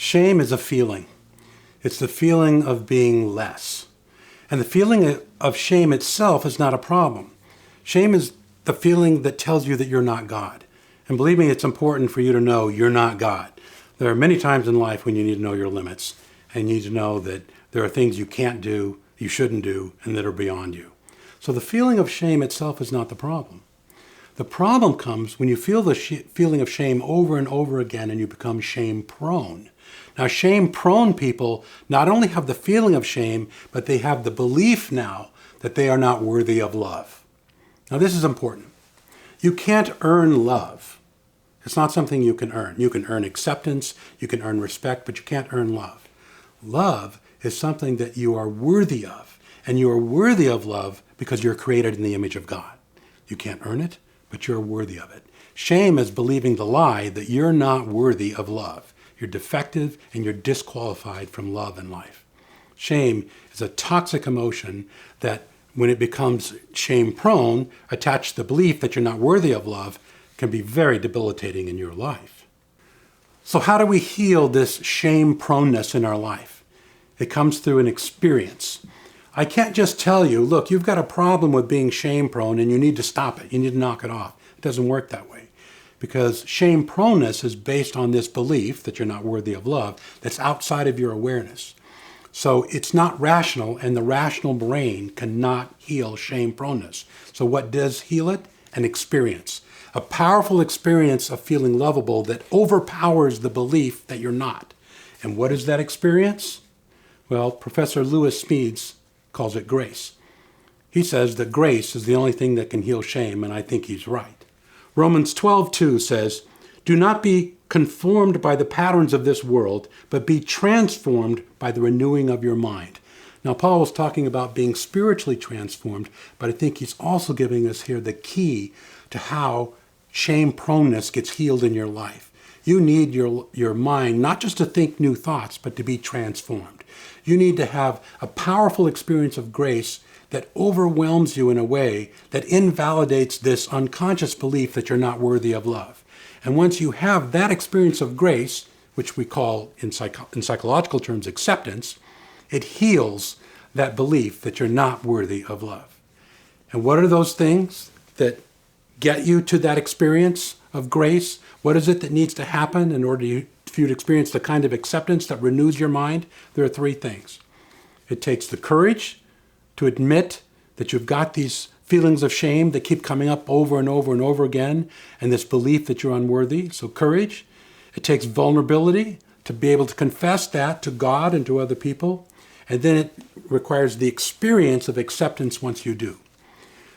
Shame is a feeling. It's the feeling of being less. And the feeling of shame itself is not a problem. Shame is the feeling that tells you that you're not God. And believe me, it's important for you to know you're not God. There are many times in life when you need to know your limits, and you need to know that there are things you can't do, you shouldn't do, and that are beyond you. So the feeling of shame itself is not the problem. The problem comes when you feel the feeling of shame over and over again and you become shame-prone. Now, shame-prone people not only have the feeling of shame, but they have the belief now that they are not worthy of love. Now, this is important. You can't earn love. It's not something you can earn. You can earn acceptance, you can earn respect, but you can't earn love. Love is something that you are worthy of, and you are worthy of love because you're created in the image of God. You can't earn it, but you're worthy of it. Shame is believing the lie that you're not worthy of love. You're defective and you're disqualified from love and life. Shame is a toxic emotion that, when it becomes shame-prone, attached to the belief that you're not worthy of love, can be very debilitating in your life. So how do we heal this shame-proneness in our life? It comes through an experience. I can't just tell you, look, you've got a problem with being shame-prone and you need to stop it. You need to knock it off. It doesn't work that way. Because shame-proneness is based on this belief that you're not worthy of love that's outside of your awareness. So it's not rational, and the rational brain cannot heal shame-proneness. So what does heal it? An experience. A powerful experience of feeling lovable that overpowers the belief that you're not. And what is that experience? Well, Professor Lewis Smedes calls it grace. He says that grace is the only thing that can heal shame, and I think he's right. Romans 12:2 says, "Do not be conformed by the patterns of this world, but be transformed by the renewing of your mind." Now, Paul was talking about being spiritually transformed, but I think he's also giving us here the key to how shame-proneness gets healed in your life. You need your mind not just to think new thoughts, but to be transformed. You need to have a powerful experience of grace that overwhelms you in a way that invalidates this unconscious belief that you're not worthy of love. And once you have that experience of grace, which we call in psychological terms acceptance, it heals that belief that you're not worthy of love. And what are those things that get you to that experience of grace? What is it that needs to happen in order for you to experience the kind of acceptance that renews your mind? There are three things. It takes the courage to admit that you've got these feelings of shame that keep coming up over and over and over again, and this belief that you're unworthy. So courage. It takes vulnerability to be able to confess that to God and to other people. And then it requires the experience of acceptance once you do.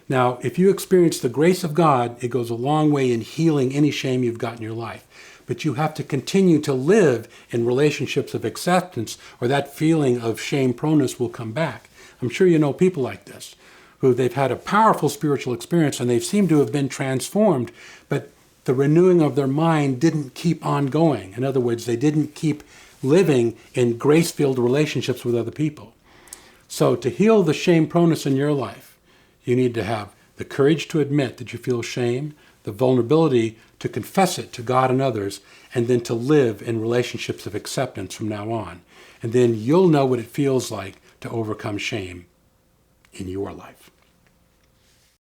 Now, if you experience the grace of God, it goes a long way in healing any shame you've got in your life. But you have to continue to live in relationships of acceptance, or that feeling of shame-proneness will come back. I'm sure you know people like this, who they've had a powerful spiritual experience and they've seemed to have been transformed, but the renewing of their mind didn't keep on going. In other words, they didn't keep living in grace-filled relationships with other people. So to heal the shame-proneness in your life, you need to have the courage to admit that you feel shame, the vulnerability to confess it to God and others, and then to live in relationships of acceptance from now on. And then you'll know what it feels like to overcome shame in your life.